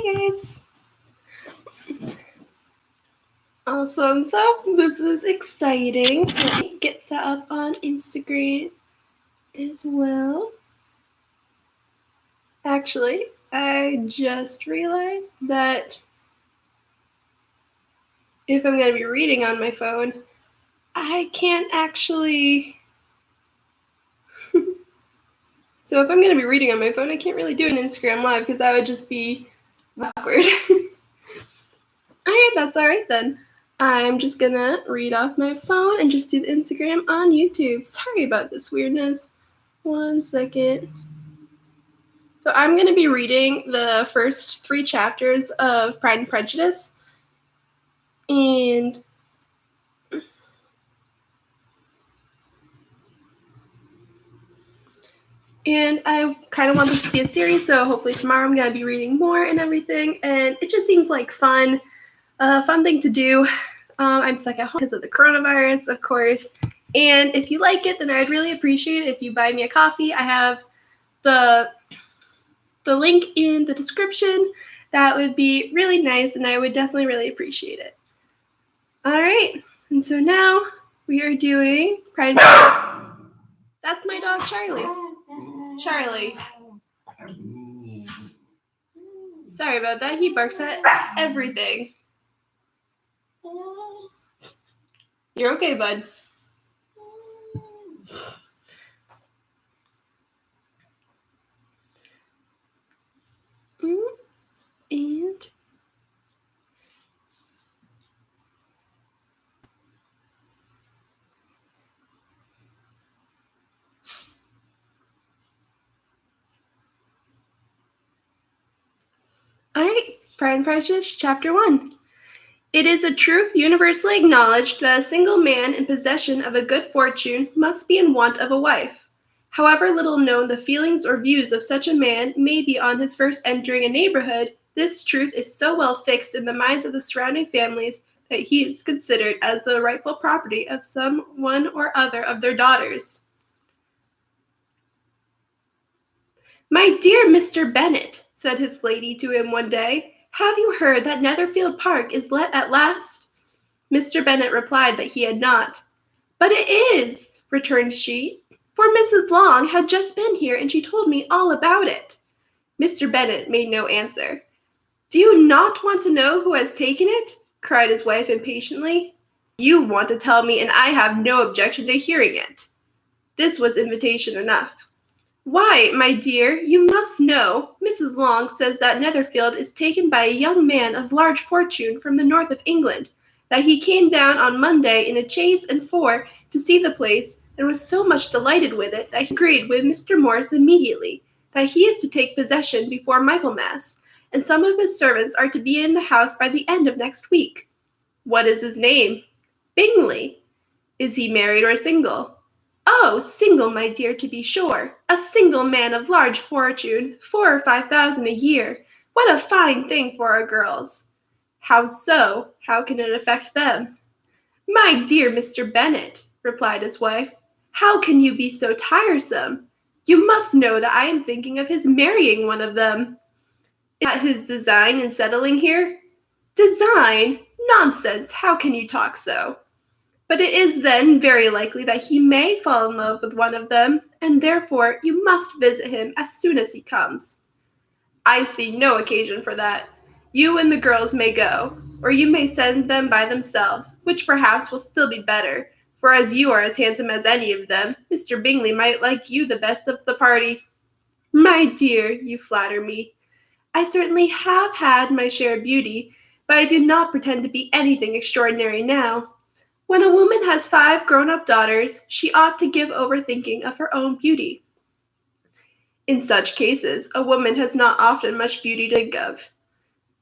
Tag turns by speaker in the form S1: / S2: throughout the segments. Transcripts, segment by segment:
S1: Hey guys! Awesome, so this is exciting. Let me get set up on Instagram as well. Actually, I just realized that if I'm going to be reading on my phone, I can't actually... So if I'm going to be reading on my phone, I can't really do an Instagram live because that would just be awkward. Alright, that's alright then. I'm just gonna read off my phone and just do the Instagram on YouTube. Sorry about this weirdness. 1 second. So I'm gonna be reading the first 3 chapters of Pride and Prejudice. And I kind of want this to be a series, so hopefully tomorrow I'm gonna be reading more and everything. And it just seems like fun thing to do. I'm stuck at home because of the coronavirus, of course. And if you like it, then I'd really appreciate it if you buy me a coffee. I have the link in the description. That would be really nice, and I would definitely really appreciate it. All right, and so now we are doing Pride and Prejudice. That's my dog, Charlie. Charlie. Sorry about that. He barks at everything. You're okay, bud. And all right, Pride and Prejudice, Chapter 1. It is a truth universally acknowledged that a single man in possession of a good fortune must be in want of a wife. However little known the feelings or views of such a man may be on his first entering a neighborhood, this truth is so well fixed in the minds of the surrounding families that he is considered as the rightful property of some one or other of their daughters. "My dear Mr. Bennet," said his lady to him one day, "have you heard that Netherfield Park is let at last?" Mr. Bennet replied that he had not. "But it is," returned she, "for Mrs. Long had just been here and she told me all about it." Mr. Bennet made no answer. "Do you not want to know who has taken it?" cried his wife impatiently. "You want to tell me, and I have no objection to hearing it." This was invitation enough. "Why, my dear, you must know, Mrs. Long says that Netherfield is taken by a young man of large fortune from the north of England, that he came down on Monday in a chaise and 4 to see the place, and was so much delighted with it that he agreed with Mr. Morris immediately, that he is to take possession before Michaelmas, and some of his servants are to be in the house by the end of next week. What is his name? Bingley. Is he married or single? Oh, single, my dear, to be sure. A single man of large fortune, 4,000 or 5,000 a year. What a fine thing for our girls. How so? How can it affect them? My dear Mr. Bennet, replied his wife, how can you be so tiresome? You must know that I am thinking of his marrying one of them. Is that his design in settling here? Design? Nonsense, how can you talk so? But it is then very likely that he may fall in love with one of them, and therefore you must visit him as soon as he comes. I see no occasion for that. You and the girls may go, or you may send them by themselves, which perhaps will still be better, for as you are as handsome as any of them, Mr. Bingley might like you the best of the party. My dear, you flatter me. I certainly have had my share of beauty, but I do not pretend to be anything extraordinary now. When a woman has 5 grown-up daughters, she ought to give over thinking of her own beauty. In such cases, a woman has not often much beauty to think of.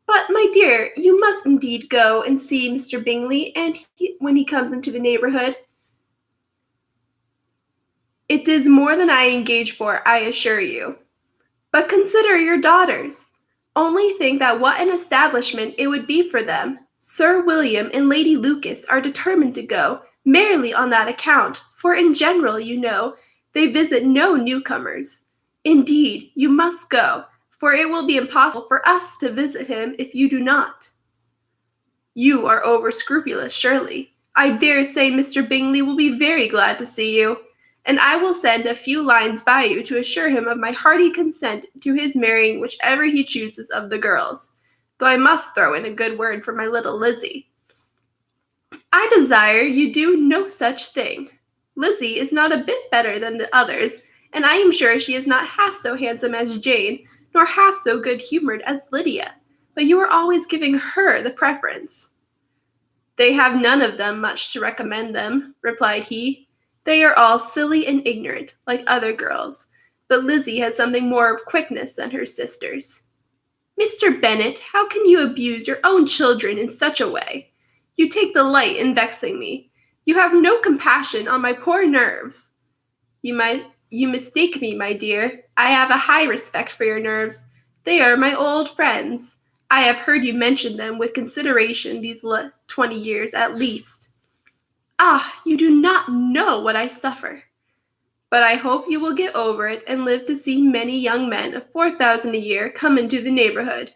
S1: But, my dear, you must indeed go and see Mr. Bingley when he comes into the neighborhood. It is more than I engage for, I assure you. But consider your daughters. Only think that what an establishment it would be for them. Sir William and Lady Lucas are determined to go, merely on that account, for in general, you know, they visit no newcomers. Indeed, you must go, for it will be impossible for us to visit him if you do not. You are over-scrupulous, surely. I dare say Mr. Bingley will be very glad to see you, and I will send a few lines by you to assure him of my hearty consent to his marrying whichever he chooses of the girls, though I must throw in a good word for my little Lizzie. I desire you do no such thing. Lizzie is not a bit better than the others, and I am sure she is not half so handsome as Jane, nor half so good-humored as Lydia, but you are always giving her the preference. They have none of them much to recommend them, replied he. They are all silly and ignorant, like other girls, but Lizzie has something more of quickness than her sisters. Mr. Bennet, how can you abuse your own children in such a way? You take delight in vexing me. You have no compassion on my poor nerves. You mistake me, my dear. I have a high respect for your nerves. They are my old friends. I have heard you mention them with consideration these 20 years at least. Ah, you do not know what I suffer. But I hope you will get over it and live to see many young men of 4,000 a year come into the neighborhood.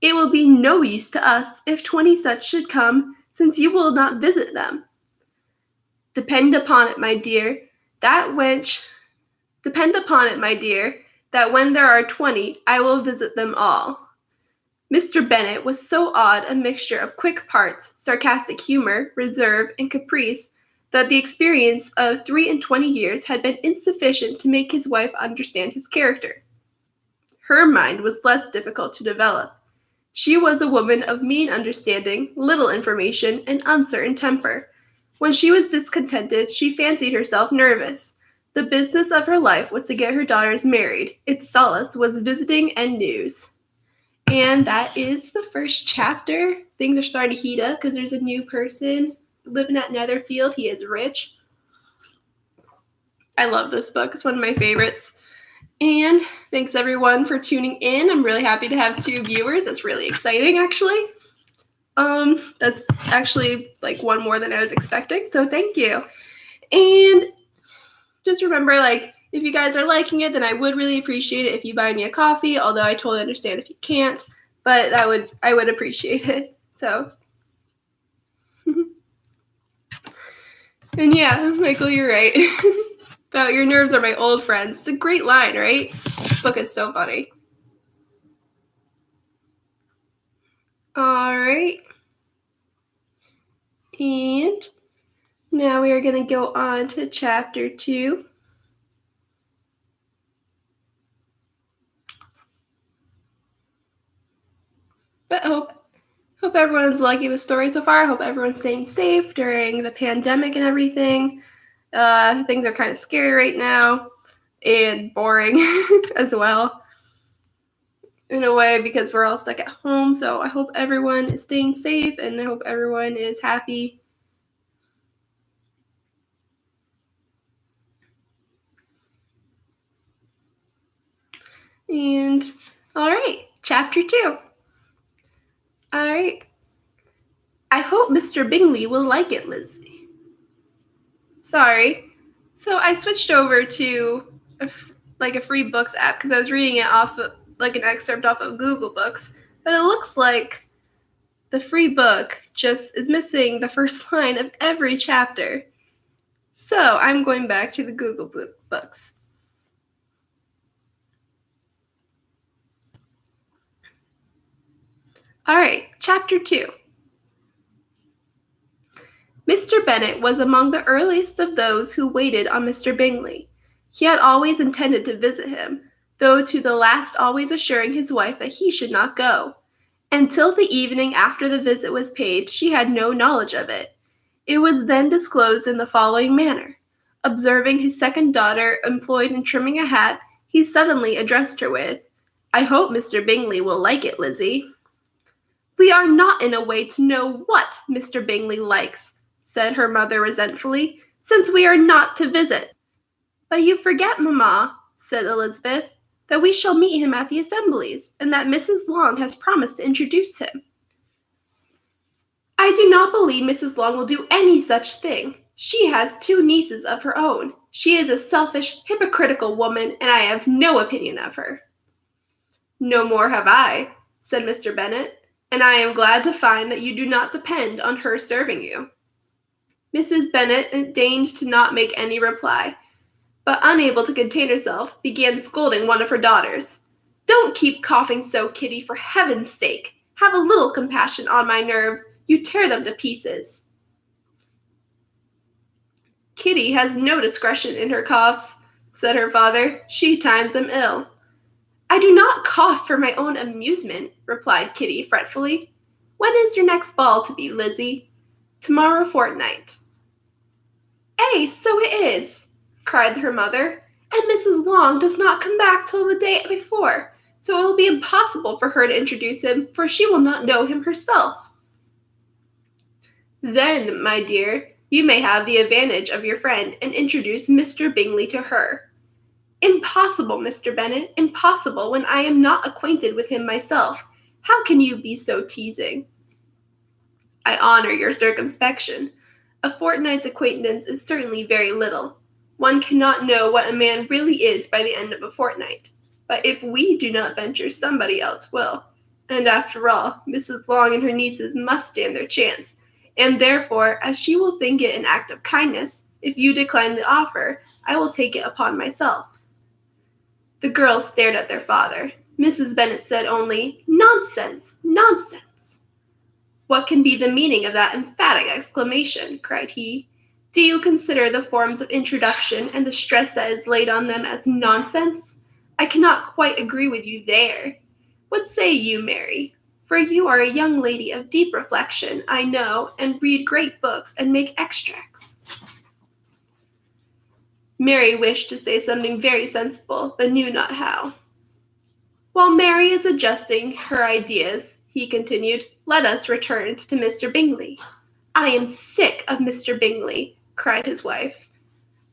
S1: It will be no use to us if 20 such should come, since you will not visit them. Depend upon it, my dear, that when there are 20, I will visit them all. Mr. Bennet was so odd a mixture of quick parts, sarcastic humor, reserve, and caprice, that the experience of 23 years had been insufficient to make his wife understand his character. Her mind was less difficult to develop. She was a woman of mean understanding, little information, and uncertain temper. When she was discontented, she fancied herself nervous. The business of her life was to get her daughters married. Its solace was visiting and news. And that is the first chapter. Things are starting to heat up because there's a new person living at Netherfield. He is rich. I love this book. It's one of my favorites. And thanks everyone for tuning in. I'm really happy to have 2 viewers. That's really exciting, actually. That's actually like one more than I was expecting. So thank you. And just remember, if you guys are liking it, then I would really appreciate it if you buy me a coffee, although I totally understand if you can't, but I would appreciate it. So, and yeah, Michael, you're right. About your nerves are my old friends. It's a great line, right? This book is so funny. All right. And now we are going to go on to chapter 2. But hope everyone's liking the story so far. I hope everyone's staying safe during the pandemic and everything. Things are kind of scary right now and boring as well in a way because we're all stuck at home. So I hope everyone is staying safe and I hope everyone is happy. And all right, chapter 2. All right. I hope Mr. Bingley will like it, Lizzie. Sorry. So I switched over to a free books app because I was reading it off of an excerpt off of Google Books, but it looks like the free book just is missing the first line of every chapter. So I'm going back to the Google Books. All right, chapter 2. Mr. Bennet was among the earliest of those who waited on Mr. Bingley. He had always intended to visit him, though to the last always assuring his wife that he should not go. Until the evening after the visit was paid, she had no knowledge of it. It was then disclosed in the following manner. Observing his second daughter employed in trimming a hat, he suddenly addressed her with, "I hope Mr. Bingley will like it, Lizzie." "We are not in a way to know what Mr. Bingley likes," said her mother resentfully, "since we are not to visit." "But you forget, Mamma," said Elizabeth, "that we shall meet him at the assemblies, and that Mrs. Long has promised to introduce him." "I do not believe Mrs. Long will do any such thing. She has 2 nieces of her own. She is a selfish, hypocritical woman, and I have no opinion of her." No more have I, said Mr. Bennet, and I am glad to find that you do not depend on her serving you. Mrs. Bennet deigned to not make any reply, but unable to contain herself, began scolding one of her daughters. Don't keep coughing so, Kitty, for heaven's sake. Have a little compassion on my nerves. You tear them to pieces. Kitty has no discretion in her coughs, said her father. She times them ill. I do not cough for my own amusement, replied Kitty fretfully. When is your next ball to be, Lizzie? Tomorrow fortnight. Eh, so it is, cried her mother, and Mrs. Long does not come back till the day before, so it will be impossible for her to introduce him, for she will not know him herself. Then, my dear, you may have the advantage of your friend and introduce Mr. Bingley to her. Impossible, Mr. Bennet, impossible when I am not acquainted with him myself. How can you be so teasing? I honor your circumspection. A fortnight's acquaintance is certainly very little. One cannot know what a man really is by the end of a fortnight. But if we do not venture, somebody else will. And after all, Mrs. Long and her nieces must stand their chance, and therefore, as she will think it an act of kindness, if you decline the offer, I will take it upon myself. The girls stared at their father. Mrs. Bennet said only, Nonsense! Nonsense! What can be the meaning of that emphatic exclamation? Cried he. Do you consider the forms of introduction and the stress that is laid on them as nonsense? I cannot quite agree with you there. What say you, Mary? For you are a young lady of deep reflection, I know, and read great books and make extracts. Mary wished to say something very sensible, but knew not how. While Mary is adjusting her ideas, he continued, let us return to Mr. Bingley. I am sick of Mr. Bingley, cried his wife.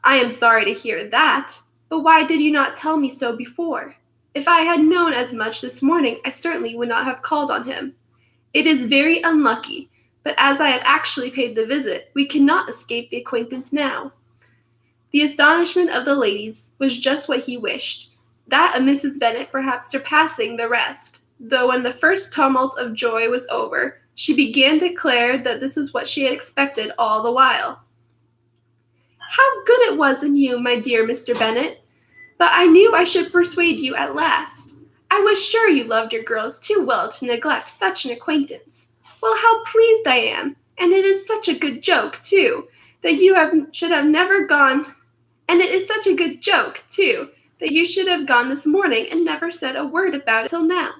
S1: I am sorry to hear that, but why did you not tell me so before? If I had known as much this morning, I certainly would not have called on him. It is very unlucky, but as I have actually paid the visit, we cannot escape the acquaintance now. The astonishment of the ladies was just what he wished, that of Mrs. Bennet perhaps surpassing the rest, though when the first tumult of joy was over, she began to declare that this was what she had expected all the while. How good it was in you, my dear Mr. Bennet! But I knew I should persuade you at last. I was sure you loved your girls too well to neglect such an acquaintance. Well, how pleased I am, and it is such a good joke, too, that you should have never gone, and it is such a good joke, too, that you should have gone this morning and never said a word about it till now.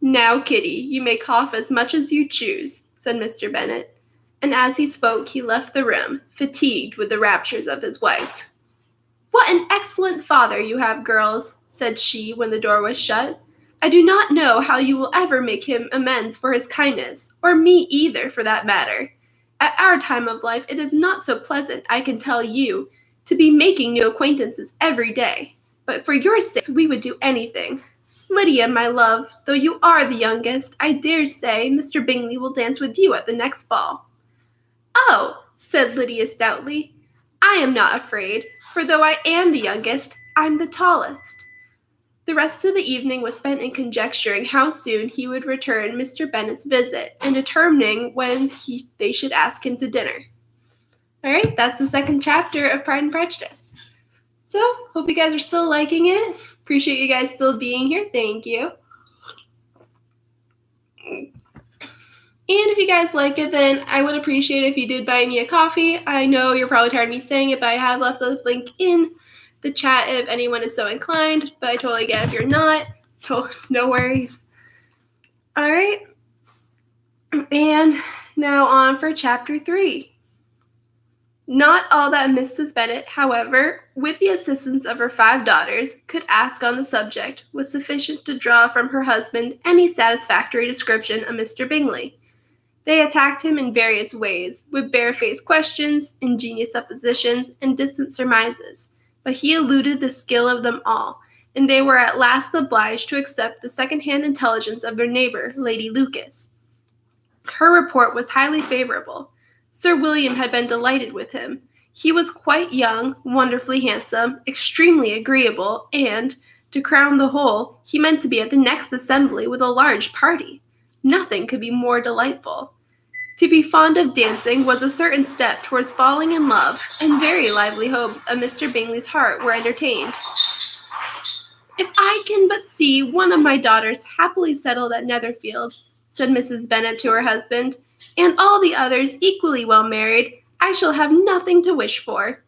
S1: Now, Kitty, you may cough as much as you choose, said Mr. Bennet, and as he spoke he left the room, fatigued with the raptures of his wife. What an excellent father you have, girls, said she when the door was shut. I do not know how you will ever make him amends for his kindness, or me either, for that matter. At our time of life it is not so pleasant, I can tell you, to be making new acquaintances every day. But for your sakes we would do anything. Lydia, my love, though you are the youngest, I dare say Mr. Bingley will dance with you at the next ball. Oh, said Lydia stoutly, I am not afraid, for though I am the youngest, I'm the tallest. The rest of the evening was spent in conjecturing how soon he would return Mr. Bennet's visit and determining when they should ask him to dinner. All right, that's the second chapter of Pride and Prejudice. So, hope you guys are still liking it. Appreciate you guys still being here. Thank you. And if you guys like it, then I would appreciate it if you did buy me a coffee. I know you're probably tired of me saying it, but I have left the link in the chat if anyone is so inclined, but I totally get it if you're not. No worries. All right. And now on for chapter 3. Not all that Mrs. Bennet, however, with the assistance of her 5 daughters, could ask on the subject was sufficient to draw from her husband any satisfactory description of Mr. Bingley. They attacked him in various ways, with barefaced questions, ingenious suppositions, and distant surmises, but he eluded the skill of them all, and they were at last obliged to accept the second-hand intelligence of their neighbor, Lady Lucas. Her report was highly favorable. Sir William had been delighted with him. He was quite young, wonderfully handsome, extremely agreeable, and, To crown the whole, he meant to be at the next assembly with a large party. Nothing could be more delightful. To be fond of dancing was a certain step towards falling in love, and very lively hopes of Mr. Bingley's heart were entertained. "If I can but see one of my daughters happily settled at Netherfield," said Mrs. Bennet to her husband, "and all the others equally well married, I shall have nothing to wish for."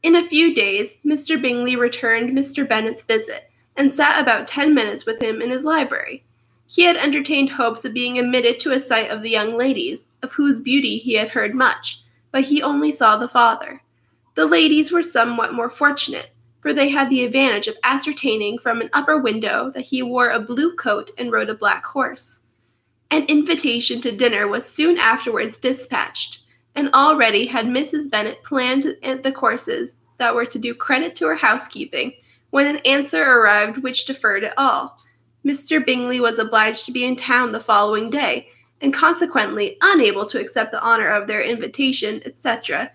S1: In a few days, Mr. Bingley returned Mr. Bennet's visit, and sat about 10 minutes with him in his library. He had entertained hopes of being admitted to a sight of the young ladies, of whose beauty he had heard much, but he only saw the father. The ladies were somewhat more fortunate, for they had the advantage of ascertaining from an upper window that he wore a blue coat and rode a black horse. An invitation to dinner was soon afterwards dispatched, and already had Mrs. Bennet planned the courses that were to do credit to her housekeeping, when an answer arrived which deferred it all. Mr. Bingley was obliged to be in town the following day, and consequently unable to accept the honor of their invitation, etc.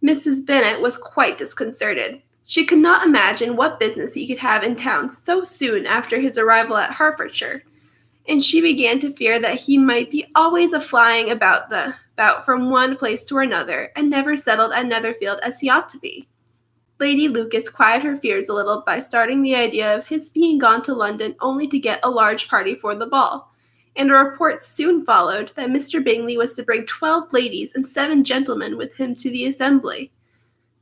S1: Mrs. Bennet was quite disconcerted. She could not imagine what business he could have in town so soon after his arrival at Hertfordshire, and she began to fear that he might be always a-flying about from one place to another, and never settled at Netherfield as he ought to be. Lady Lucas quieted her fears a little by starting the idea of his being gone to London only to get a large party for the ball, and a report soon followed that Mr. Bingley was to bring 12 ladies and 7 gentlemen with him to the assembly.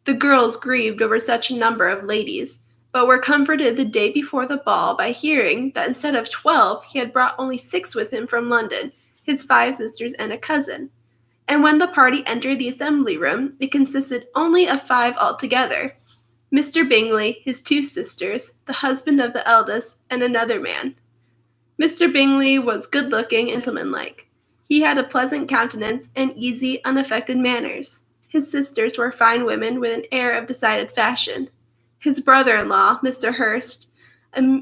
S1: The girls grieved over such a number of ladies, but were comforted the day before the ball by hearing that instead of 12 he had brought only 6 with him from London, his 5 sisters and a cousin. And when the party entered the assembly room, it consisted only of 5 altogether: Mr. Bingley, his 2 sisters, the husband of the eldest, and another man. Mr. Bingley was good-looking and gentlemanlike. He had a pleasant countenance and easy, unaffected manners. His sisters were fine women with an air of decided fashion. His brother-in-law, Mr. Hurst,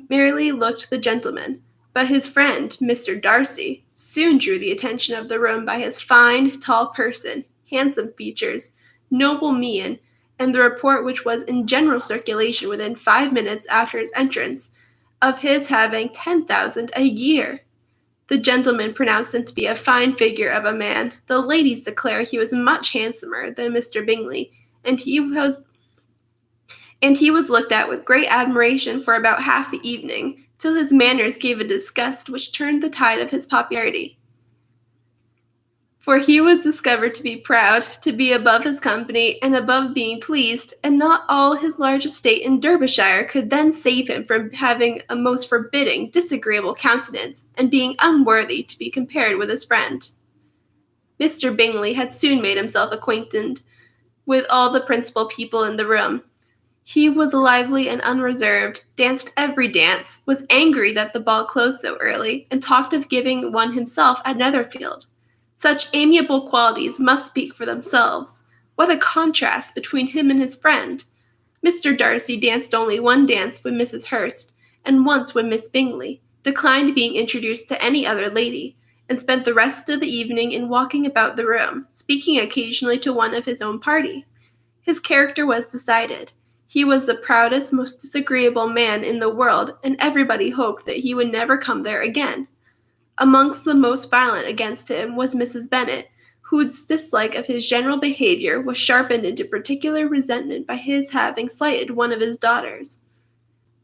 S1: merely looked the gentleman, but his friend, Mr. Darcy, soon drew the attention of the room by his fine, tall person, handsome features, noble mien, and the report which was in general circulation within 5 minutes after his entrance, of his having 10,000 a year. The gentlemen pronounced him to be a fine figure of a man. The ladies declare he was much handsomer than Mr. Bingley, and he was looked at with great admiration for about half the evening, till his manners gave a disgust which turned the tide of his popularity. For he was discovered to be proud, to be above his company, and above being pleased, and not all his large estate in Derbyshire could then save him from having a most forbidding, disagreeable countenance, and being unworthy to be compared with his friend. Mr. Bingley had soon made himself acquainted with all the principal people in the room. He was lively and unreserved, danced every dance, was angry that the ball closed so early, and talked of giving one himself at Netherfield. Such amiable qualities must speak for themselves. What a contrast between him and his friend! Mr. Darcy danced only one dance with Mrs. Hurst, and once with Miss Bingley, declined being introduced to any other lady, and spent the rest of the evening in walking about the room, speaking occasionally to one of his own party. His character was decided. He was the proudest, most disagreeable man in the world, and everybody hoped that he would never come there again. Amongst the most violent against him was Mrs. Bennet, whose dislike of his general behavior was sharpened into particular resentment by his having slighted one of his daughters.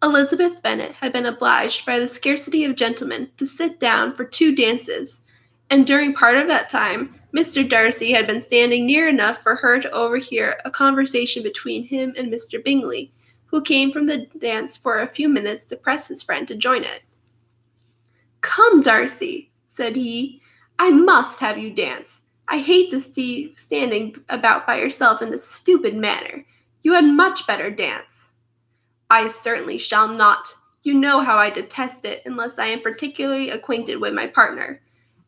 S1: Elizabeth Bennet had been obliged by the scarcity of gentlemen to sit down for 2 dances, and during part of that time Mr. Darcy had been standing near enough for her to overhear a conversation between him and Mr. Bingley, who came from the dance for a few minutes to press his friend to join it. "Come, Darcy," said he, "I must have you dance. I hate to see you standing about by yourself in this stupid manner. You had much better dance." "I certainly shall not. You know how I detest it unless I am particularly acquainted with my partner.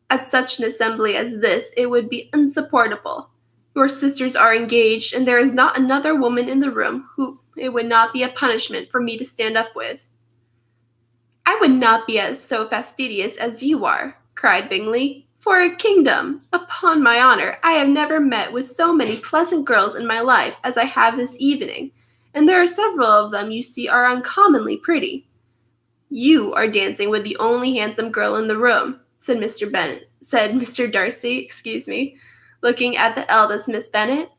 S1: At such an assembly as this it would be insupportable. Your sisters are engaged, and there is not another woman in the room who it would not be a punishment for me to stand up with." "I would not be so fastidious as you are," cried Bingley. "For a kingdom! Upon my honor, I have never met with so many pleasant girls in my life as I have this evening, and there are several of them you see are uncommonly pretty." "You are dancing with the only handsome girl in the room," said Mr. Darcy, looking at the eldest Miss Bennet.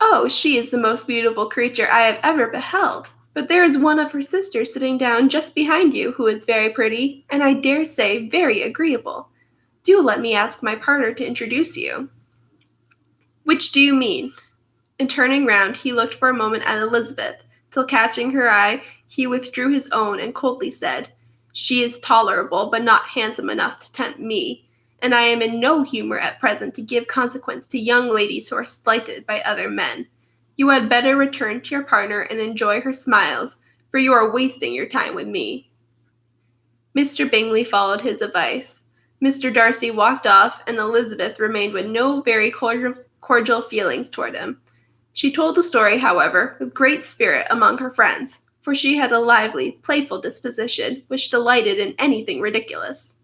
S1: "Oh, she is the most beautiful creature I have ever beheld. But there is one of her sisters sitting down just behind you who is very pretty, and I dare say very agreeable. Do let me ask my partner to introduce you." "Which do you mean?" And turning round, he looked for a moment at Elizabeth, till catching her eye, he withdrew his own and coldly said, "She is tolerable, but not handsome enough to tempt me, and I am in no humour at present to give consequence to young ladies who are slighted by other men. You had better return to your partner and enjoy her smiles, for you are wasting your time with me." Mr. Bingley followed his advice. Mr. Darcy walked off, and Elizabeth remained with no very cordial feelings toward him. She told the story, however, with great spirit among her friends, for she had a lively, playful disposition, which delighted in anything ridiculous.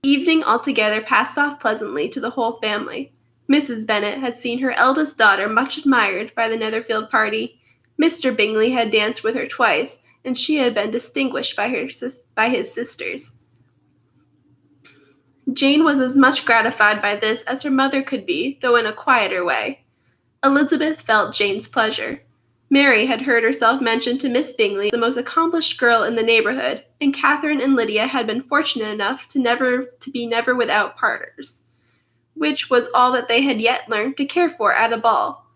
S1: The evening altogether passed off pleasantly to the whole family. Mrs. Bennet had seen her eldest daughter much admired by the Netherfield party. Mr. Bingley had danced with her twice, and she had been distinguished by his sisters. Jane was as much gratified by this as her mother could be, though in a quieter way. Elizabeth felt Jane's pleasure. Mary had heard herself mentioned to Miss Bingley as the most accomplished girl in the neighbourhood, and Catherine and Lydia had been fortunate enough to be never without partners, which was all that they had yet learned to care for at a ball.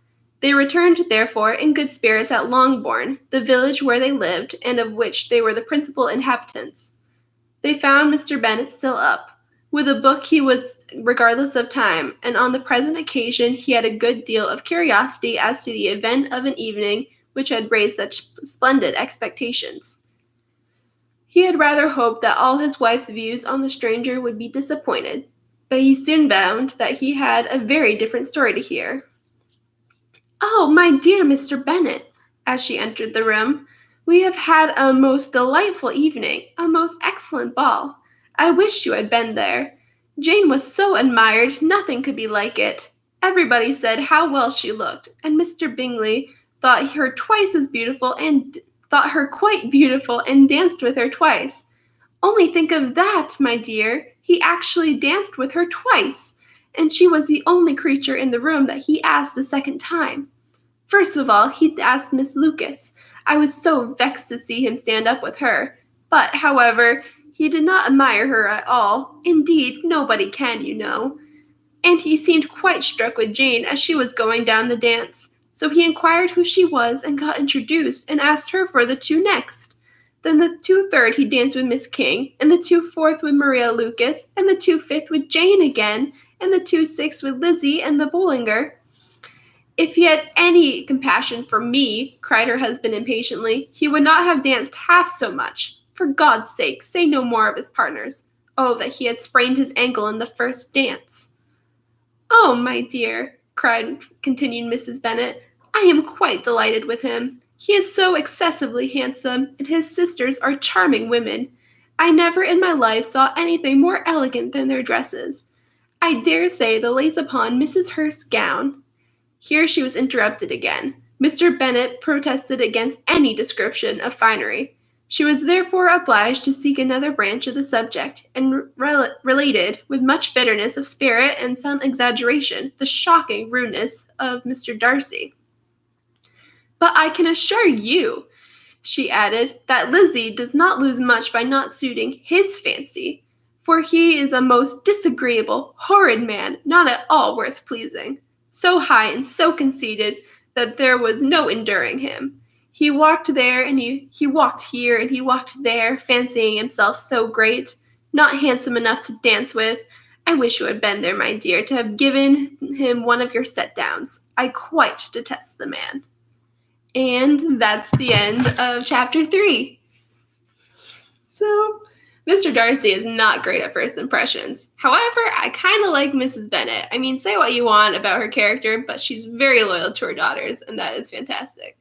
S1: They returned, therefore, in good spirits at Longbourn, the village where they lived, and of which they were the principal inhabitants. They found Mr. Bennet still up. With a book he was regardless of time, and on the present occasion he had a good deal of curiosity as to the event of an evening which had raised such splendid expectations. He had rather hoped that all his wife's views on the stranger would be disappointed, but he soon found that he had a very different story to hear. "Oh, my dear Mr. Bennet," as she entered the room, "we have had a most delightful evening, a most excellent ball. I wish you had been there. Jane was so admired, nothing could be like it. Everybody said how well she looked, and Mr. Bingley thought her quite beautiful and danced with her twice. Only think of that, my dear. He actually danced with her twice, and she was the only creature in the room that he asked a second time. First of all, he asked Miss Lucas. I was so vexed to see him stand up with her. But, however, he did not admire her at all. Indeed, nobody can, you know. And he seemed quite struck with Jane as she was going down the dance. So he inquired who she was and got introduced and asked her for the two next. Then the 2/3 he danced with Miss King, and the 2/4 with Maria Lucas, and the 2/5 with Jane again, and the 2/6 with Lizzie and the Bollinger. If he had any compassion for me, cried her husband impatiently, he would not have danced half so much. For God's sake, say no more of his partners. Oh, that he had sprained his ankle in the first dance." "Oh, my dear," continued Mrs. Bennet, "I am quite delighted with him. He is so excessively handsome, and his sisters are charming women. I never in my life saw anything more elegant than their dresses. I dare say the lace upon Mrs. Hurst's gown—" Here she was interrupted again. Mr. Bennet protested against any description of finery. She was therefore obliged to seek another branch of the subject, and related, with much bitterness of spirit and some exaggeration, the shocking rudeness of Mr. Darcy. "But I can assure you," she added, "that Lizzie does not lose much by not suiting his fancy, for he is a most disagreeable, horrid man, not at all worth pleasing. So high and so conceited that there was no enduring him. He walked there, and he walked here, and he walked there, fancying himself so great, not handsome enough to dance with. I wish you had been there, my dear, to have given him one of your set-downs. I quite detest the man." And that's the end of chapter 3. So, Mr. Darcy is not great at first impressions. However, I kind of like Mrs. Bennet. I mean, say what you want about her character, but she's very loyal to her daughters, and that is fantastic.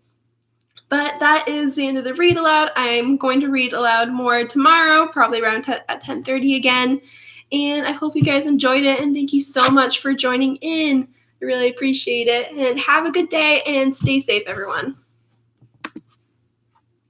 S1: But that is the end of the read aloud. I'm going to read aloud more tomorrow, probably around at 10:30 again. And I hope you guys enjoyed it, and thank you so much for joining in. I really appreciate it. And have a good day, and stay safe, everyone.